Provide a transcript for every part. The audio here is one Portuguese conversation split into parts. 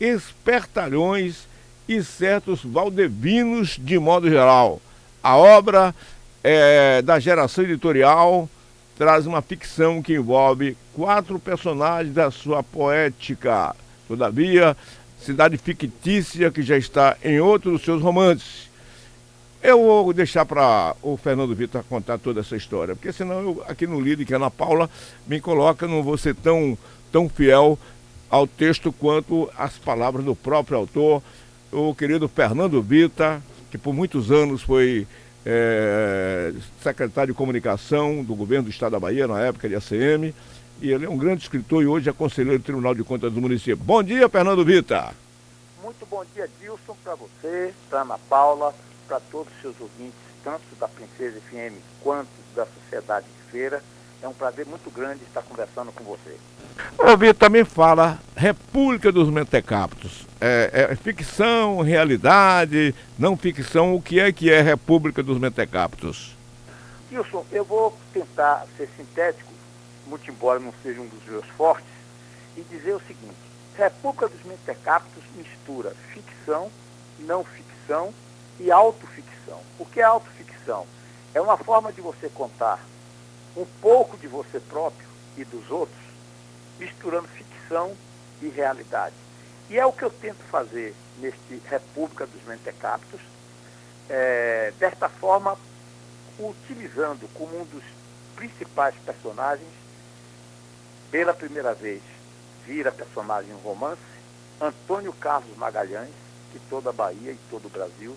espertalhões e certos valdevinos de modo geral. A obra da geração editorial traz uma ficção que envolve 4 personagens da sua poética. Todavia, cidade fictícia que já está em outro dos seus romances. Eu vou deixar para o Fernando Vitor contar toda essa história, porque senão eu, aqui no Líder, que é Ana Paula, me coloca, não vou ser tão fiel ao texto quanto as palavras do próprio autor, o querido Fernando Vitor, que por muitos anos foi secretário de comunicação do governo do estado da Bahia, na época de ACM, e ele é um grande escritor e hoje é conselheiro do Tribunal de Contas do município. Bom dia, Fernando Vitor. Muito bom dia, Dilson, para você, para Ana Paula, para todos os seus ouvintes, tanto da Princesa FM quanto da Sociedade de Feira. É um prazer muito grande estar conversando com você. O Vitor também fala República dos Mentecaptos. É ficção, realidade, não ficção. O que é República dos Mentecaptos? Dilson, eu vou tentar ser sintético, muito embora não seja um dos meus fortes, e dizer o seguinte: República dos Mentecaptos mistura ficção, não ficção e autoficção. O que é autoficção? É uma forma de você contar um pouco de você próprio e dos outros, misturando ficção e realidade. E é o que eu tento fazer neste República dos Mentecaptos, desta forma, utilizando como um dos principais personagens, pela primeira vez, vira personagem em um romance, Antônio Carlos Magalhães, que toda a Bahia e todo o Brasil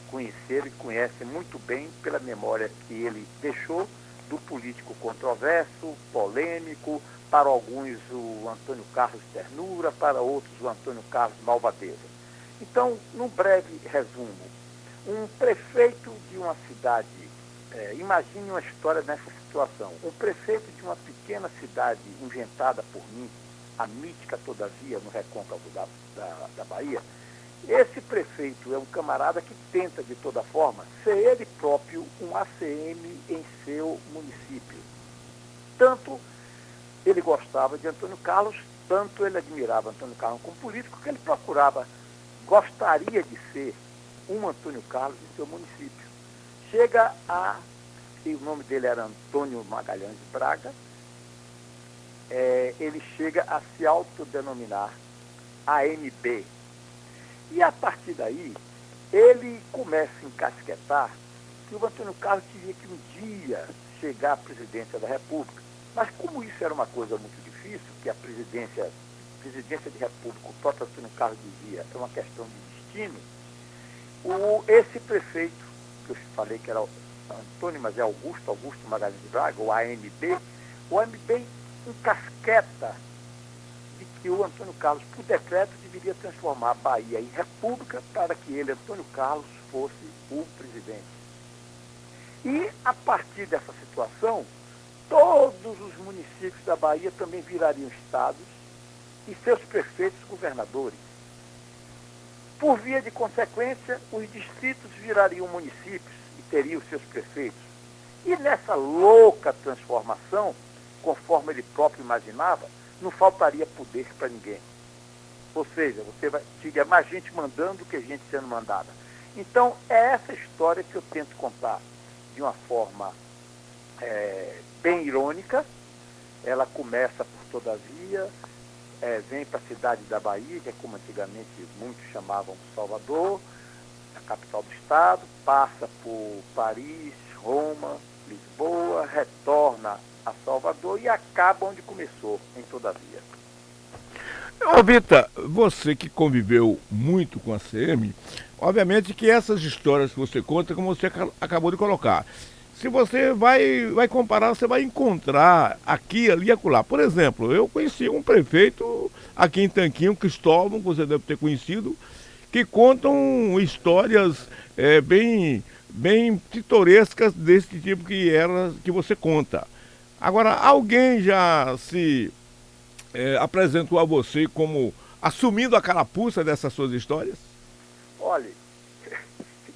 conheceram e conhecem muito bem pela memória que ele deixou do político controverso, polêmico, para alguns o Antônio Carlos Ternura, para outros o Antônio Carlos Malvadeza. Então, num breve resumo, um prefeito de uma cidade, imagine uma história nessa situação, um prefeito de uma pequena cidade inventada por mim, a mítica todavia, no recôncavo da Bahia. Esse prefeito é um camarada que tenta, de toda forma, ser ele próprio um ACM em seu município. Tanto ele gostava de Antônio Carlos, tanto ele admirava Antônio Carlos como político, que ele gostaria de ser um Antônio Carlos em seu município. E o nome dele era Antônio Magalhães Braga, ele chega a se autodenominar AMB. E a partir daí, ele começa a encasquetar que o Antônio Carlos teria que um dia chegar à presidência da República. Mas como isso era uma coisa muito difícil, que a presidência de República, o próprio Antônio Carlos dizia, é uma questão de destino, esse prefeito, que eu falei que era Antônio, mas é Augusto Magalhães Braga, o AMB encasqueta de que o Antônio Carlos, por decreto, deveria transformar a Bahia em república para que ele, Antônio Carlos, fosse o presidente. E, a partir dessa situação, todos os municípios da Bahia também virariam estados e seus prefeitos governadores. Por via de consequência, os distritos virariam municípios e teriam seus prefeitos. E nessa louca transformação, conforme ele próprio imaginava, não faltaria poder para ninguém. Ou seja, tinha mais gente mandando do que gente sendo mandada. Então, é essa história que eu tento contar de uma forma bem irônica. Ela começa por Todavia, vem para a cidade da Bahia, que é como antigamente muitos chamavam Salvador, a capital do estado, passa por Paris, Roma, Lisboa, retorna a Salvador e acaba onde começou, em Todavia. Ô Vitor, você que conviveu muito com a CM, obviamente que essas histórias que você conta, como você acabou de colocar, se você vai comparar, você vai encontrar aqui, ali e acolá. Por exemplo, eu conheci um prefeito aqui em Tanquinho, Cristóvão, que você deve ter conhecido, que contam histórias bem pitorescas desse tipo que você conta. Agora, alguém já se apresentou a você como assumindo a carapuça dessas suas histórias? Olha,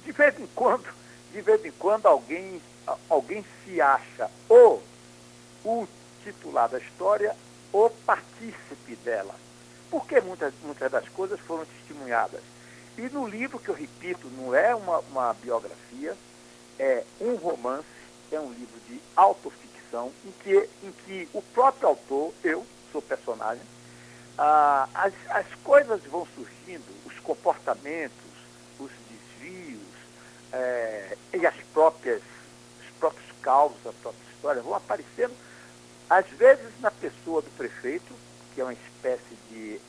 de vez em quando alguém se acha o titular da história ou partícipe dela. porque muitas das coisas foram testemunhadas. E no livro, que eu repito, não é uma biografia, é um romance, é um livro de autoficção, em que o próprio autor, eu sou personagem, as coisas vão surgindo, os comportamentos, os desvios, e os próprios causos, a própria história vão aparecendo, às vezes na pessoa do prefeito, que é uma espécie de,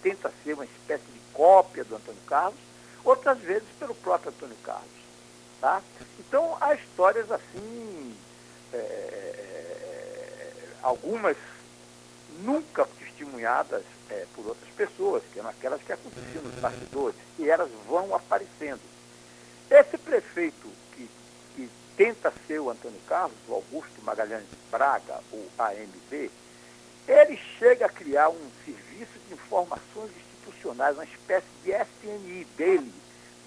tenta ser uma espécie de cópia do Antônio Carlos, outras vezes pelo próprio Antônio Carlos. Tá? Então, há histórias assim, algumas nunca testemunhadas por outras pessoas, que eram aquelas que aconteciam nos bastidores, e elas vão aparecendo. Esse prefeito que tenta ser o Antônio Carlos, o Augusto Magalhães Braga, o AMB, ele chega a criar um serviço de informações institucionais, uma espécie de SNI dele,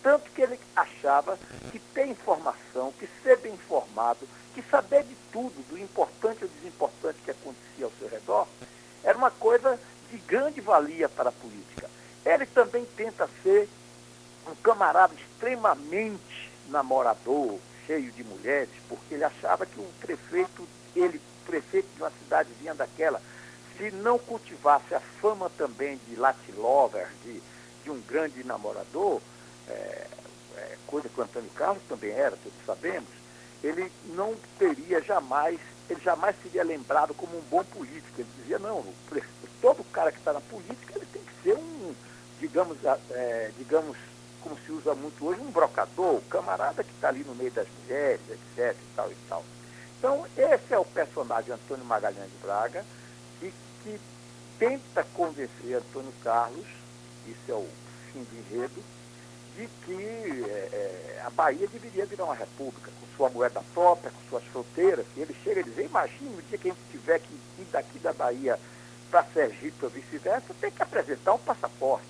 tanto que ele achava que ter informação, que ser bem informado, que saber de tudo, do importante ao desimportante que acontecia ao seu redor, era uma coisa de grande valia para a política. Ele também tenta ser um camarada extremamente namorador, cheio de mulheres, porque ele achava que o prefeito de uma cidadezinha daquela, se não cultivasse a fama também de Latin lover, de um grande namorador, coisa que o Antônio Carlos também era, todos sabemos, ele não teria jamais, ele jamais seria lembrado como um bom político. Ele dizia, não, todo cara que está na política, ele tem que ser um, digamos, como se usa muito hoje, um brocador, um camarada que está ali no meio das mulheres, etc, e tal e tal. Então, esse é o personagem Antônio Magalhães de Braga, que tenta convencer Antônio Carlos, isso é o fim do enredo, de que a Bahia deveria virar uma república, com sua moeda própria, com suas fronteiras. E ele chega a dizer, imagine o dia que a gente tiver que ir daqui da Bahia para Sergipe ou vice-versa, tem que apresentar um passaporte.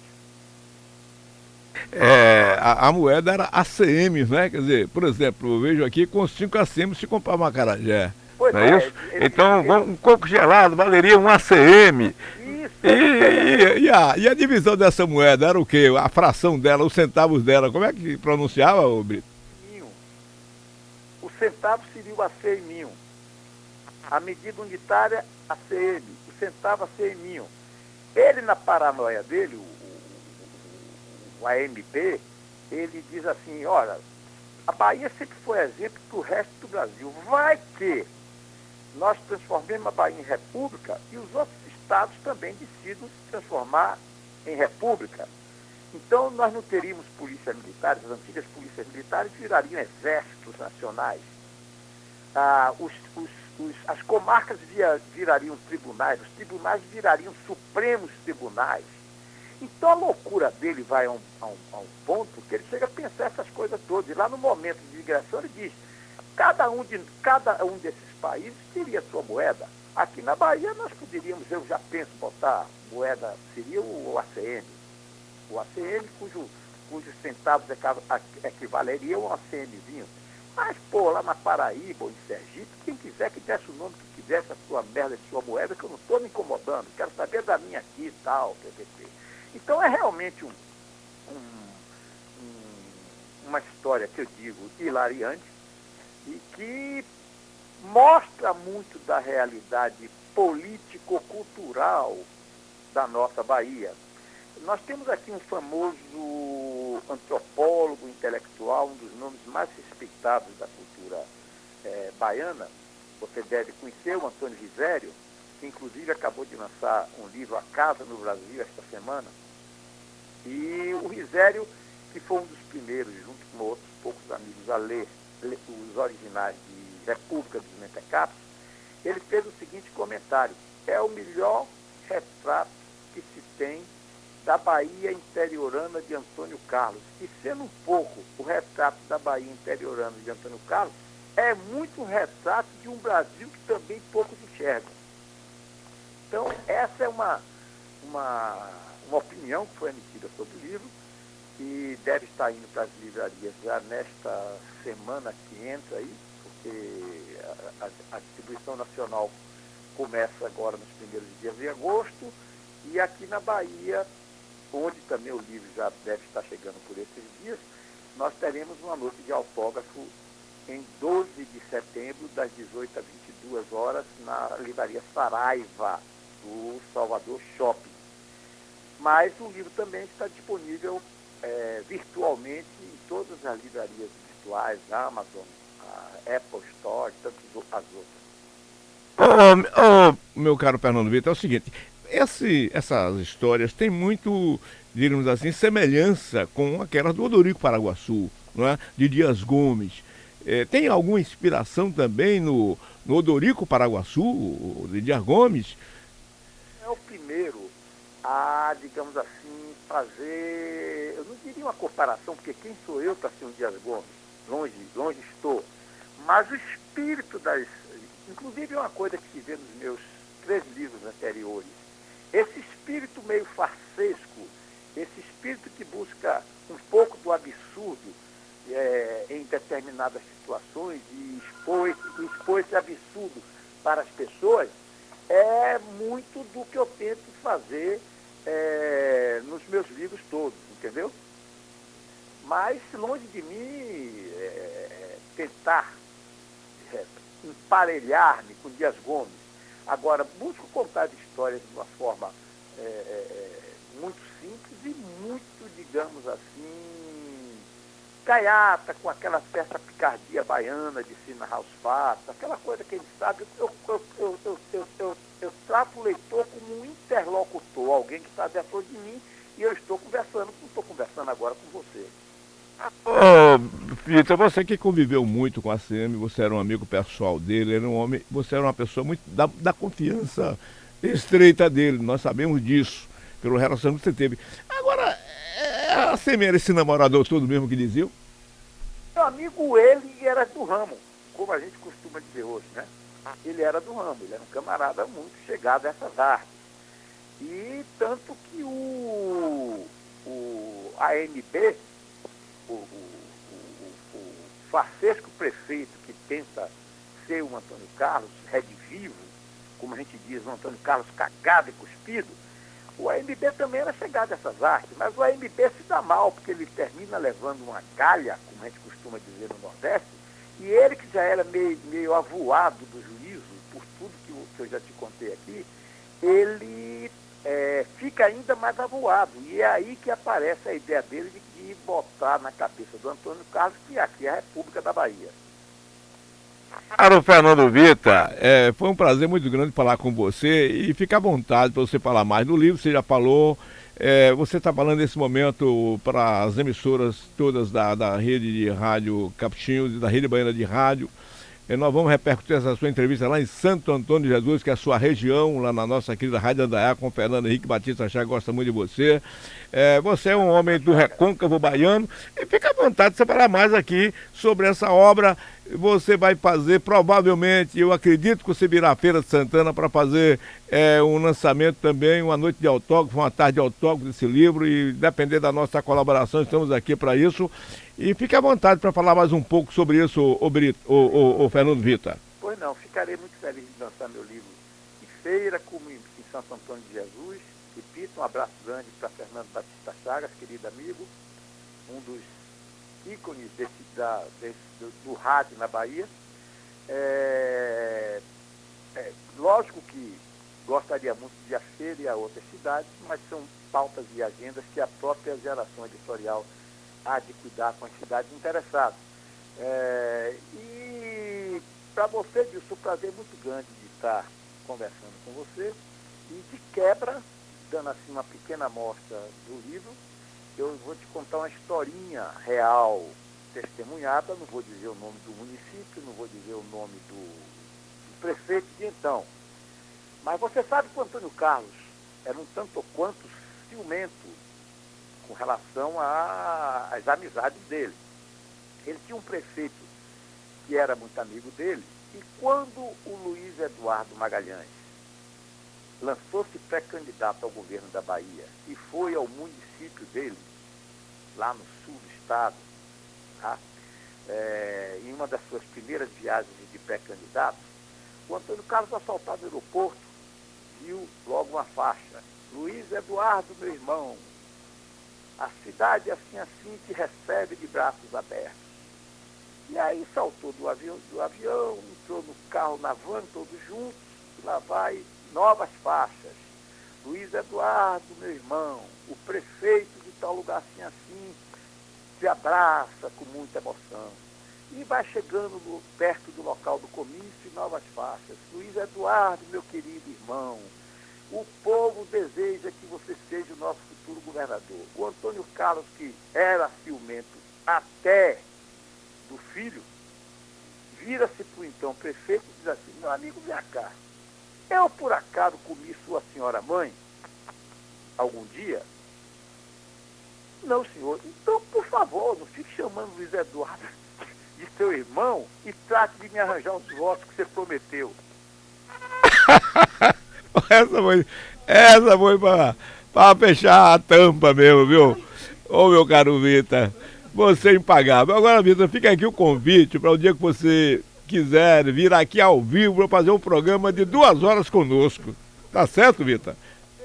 A moeda era ACM, né? Quer dizer, por exemplo, eu vejo aqui com 5 ACM se comprar uma acarajé. Pois não é isso? Então, um coco gelado valeria um ACM. Isso. E a divisão dessa moeda era o quê? A fração dela, os centavos dela, como é que pronunciava, ô Brito? O centavo seria o ACM. A medida unitária, ACM. O centavo, ACM. Ele, na paranoia dele, o AMB, ele diz assim, olha, a Bahia sempre foi exemplo para o resto do Brasil. Vai que nós transformemos a Bahia em república e os outros estados também decidam se transformar em república. Então, nós não teríamos polícias militares, as antigas polícias militares virariam exércitos nacionais. As comarcas virariam tribunais, os tribunais virariam supremos tribunais. Então, a loucura dele vai a um ponto que ele chega a pensar essas coisas todas. E lá no momento de migração, ele diz, cada um desses países teria sua moeda. Aqui na Bahia nós poderíamos, eu já penso, botar moeda, seria o ACM. O ACM cujos centavos equivaleriam a um ACMzinho. Mas, pô, lá na Paraíba ou em Sergipe, quem quiser que desse o nome que quisesse a sua merda de sua moeda, que eu não estou me incomodando, quero saber da minha aqui e tal, PPP. Então é realmente uma história que eu digo hilariante e que mostra muito da realidade político-cultural da nossa Bahia. Nós temos aqui um famoso antropólogo intelectual, um dos nomes mais respeitados da cultura baiana. Você deve conhecer o Antônio Risério, que inclusive acabou de lançar um livro, A Casa no Brasil, esta semana. E o Risério, que foi um dos primeiros, junto com outros poucos amigos, a ler os originais de República dos Mentecaptos, ele fez o seguinte comentário: é o melhor retrato que se tem da Bahia interiorana de Antônio Carlos. E sendo um pouco o retrato da Bahia interiorana de Antônio Carlos, é muito um retrato de um Brasil que também poucos enxergam. Então, essa é uma opinião que foi emitida sobre o livro e deve estar indo para as livrarias já nesta semana que entra aí, porque a distribuição nacional começa agora nos primeiros dias de agosto E aqui na Bahia, onde também o livro já deve estar chegando por esses dias, nós teremos uma noite de autógrafo em 12 de setembro, das 18 às 22 horas, na livraria Saraiva, do Salvador Shopping. Mas o livro também está disponível virtualmente em todas as livrarias virtuais, a Amazon, a Apple Store e tantas as outras. Meu caro Fernando Vitor, é o seguinte, essas histórias têm muito, digamos assim, semelhança com aquelas do Odorico Paraguaçu, não é? De Dias Gomes. Tem alguma inspiração também no Odorico Paraguaçu, de Dias Gomes? É o primeiro a, digamos assim, fazer, eu não diria uma comparação, porque quem sou eu para ser um Dias Gomes? Longe estou. Mas o espírito inclusive é uma coisa que se vê nos meus 3 livros anteriores, esse espírito meio farsesco, esse espírito que busca um pouco do absurdo em determinadas situações e expor esse absurdo para as pessoas, é muito do que eu tento fazer nos meus livros todos, entendeu? Mas longe de mim tentar emparelhar-me com Dias Gomes. Agora, busco contar histórias de uma forma muito simples e muito, digamos assim, gaiata, com aquela certa picardia baiana de se narrar os fatos, aquela coisa que ele sabe. Eu trato o leitor como um interlocutor, alguém que está dentro de mim, e eu estou conversando, como estou conversando agora com você. Vitor, você que conviveu muito com a CM, você era um amigo pessoal dele, era um homem, você era uma pessoa muito da confiança estreita dele, nós sabemos disso, pelo relacionamento que você teve. Agora, a CM era esse namorador todo mesmo que dizia? Meu amigo, ele era do ramo, como a gente costuma dizer hoje, né? Ele era do ramo, ele era um camarada muito chegado a essas artes. E tanto que a AMB, o farsesco prefeito que tenta ser o Antônio Carlos, redivivo, como a gente diz, o Antônio Carlos cagado e cuspido, o AMB também era chegado a essas artes, mas o AMB se dá mal, porque ele termina levando uma calha, como a gente costuma dizer no Nordeste, e ele que já era meio avoado do juízo, por tudo que eu já te contei aqui, ele fica ainda mais avoado. E é aí que aparece a ideia dele de botar na cabeça do Antônio Carlos que aqui é a República da Bahia. Caro Fernando Vitor, foi um prazer muito grande falar com você e fica à vontade para você falar mais do livro, você já falou, você está falando nesse momento para as emissoras todas da rede de rádio Capuchinhos e da rede baiana de rádio. Nós vamos repercutir essa sua entrevista lá em Santo Antônio de Jesus, que é a sua região, lá na nossa querida Rádio Andaiá, com o Fernando Henrique Batista Chá, gosta muito de você. Você é um homem do recôncavo baiano e fica à vontade de você falar mais aqui sobre essa obra. Você vai fazer, provavelmente, eu acredito que você virá à Feira de Santana para fazer um lançamento também, uma noite de autógrafo, uma tarde de autógrafo desse livro, e depender da nossa colaboração, estamos aqui para isso. E fique à vontade para falar mais um pouco sobre isso, o Fernando Vitor. Pois não, ficarei muito feliz de lançar meu livro em feira, como em Santo Antônio de Jesus. Repito, um abraço grande para Fernando Batista Chagas, querido amigo, um dos ícones do rádio na Bahia. Lógico que gostaria muito de a feira e a outras cidades, mas são pautas e agendas que a própria geração editorial há de cuidar com as cidades interessadas. E para você, Dilson, um prazer muito grande de estar conversando com você e de quebra, dando assim uma pequena amostra do livro, eu vou te contar uma historinha real, testemunhada, não vou dizer o nome do município, não vou dizer o nome do prefeito de então. Mas você sabe que o Antônio Carlos era um tanto ou quanto ciumento com relação às amizades dele. Ele tinha um prefeito que era muito amigo dele, e quando o Luiz Eduardo Magalhães lançou-se pré-candidato ao governo da Bahia e foi ao município dele, lá no sul do estado, tá? Em uma das suas primeiras viagens de pré-candidato, o Antônio Carlos, assaltado no aeroporto, viu logo uma faixa Luiz Eduardo, meu irmão, a cidade assim te recebe de braços abertos. E aí saltou do avião, entrou no carro na van, todos juntos, e lá vai novas faixas. Luiz Eduardo, meu irmão, o prefeito de tal lugar assim, te abraça com muita emoção. E vai chegando perto do local do comício e novas faixas. Luiz Eduardo, meu querido irmão, o povo deseja que você seja o nosso futuro governador. O Antônio Carlos, que era ciumento até do filho, vira-se para o então prefeito e diz assim: meu amigo, vem cá, eu por acaso comi sua senhora mãe algum dia? Não, senhor. Então, por favor, não fique chamando Luiz Eduardo de seu irmão e trate de me arranjar os votos que você prometeu. Essa foi para fechar a tampa mesmo, viu? Ô, meu caro Vitor, você é impagável. Agora, Vitor, fica aqui o convite para o dia que você quiser vir aqui ao vivo para fazer um programa de 2 horas conosco. Tá certo, Vitor?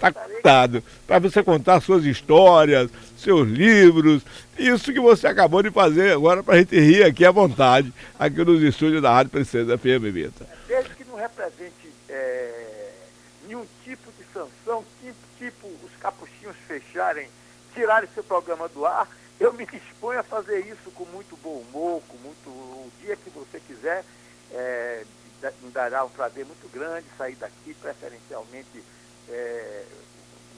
Tá contado. Para você contar suas histórias, seus livros, isso que você acabou de fazer agora para a gente rir aqui à vontade, aqui nos estúdios da Rádio Princesa FM, Vitor. Desde que não represente nenhum tipo de sanção, tipo os capuchinhos fecharem, tirarem seu programa do ar, eu me disponho a fazer isso com muito bom humor, o dia que você quiser, me dará um prazer muito grande sair daqui, preferencialmente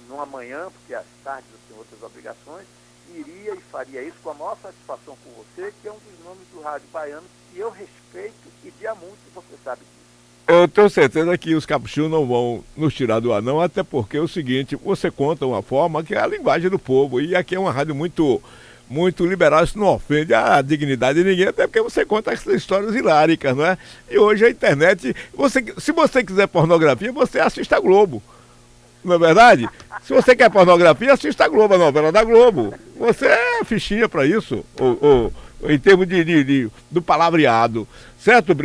numa manhã, porque às tardes eu tenho outras obrigações, iria e faria isso com a maior satisfação com você, que é um dos nomes do rádio baiano que eu respeito e de há muito, e você sabe disso. Eu tenho certeza que os capuchinhos não vão nos tirar do ar, não, até porque é o seguinte, você conta uma forma que é a linguagem do povo, e aqui é uma rádio muito liberal, isso não ofende a dignidade de ninguém, até porque você conta essas histórias hiláricas, não é? E hoje a internet, se você quiser pornografia, você assista a Globo, não é verdade? Se você quer pornografia, assista a Globo, a novela da Globo. Você é fichinha para isso, em termos do palavreado. Certo,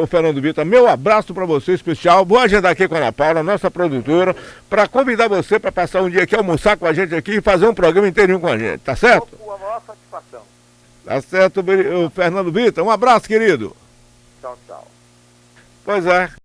o Fernando Vitor? Meu abraço para você especial. Vou agendar aqui com a Ana Paula, nossa produtora, para convidar você para passar um dia aqui, almoçar com a gente aqui e fazer um programa inteirinho com a gente, tá certo? Com a maior satisfação. Tá certo, o Fernando Vitor. Um abraço, querido. Tchau, tchau. Pois é.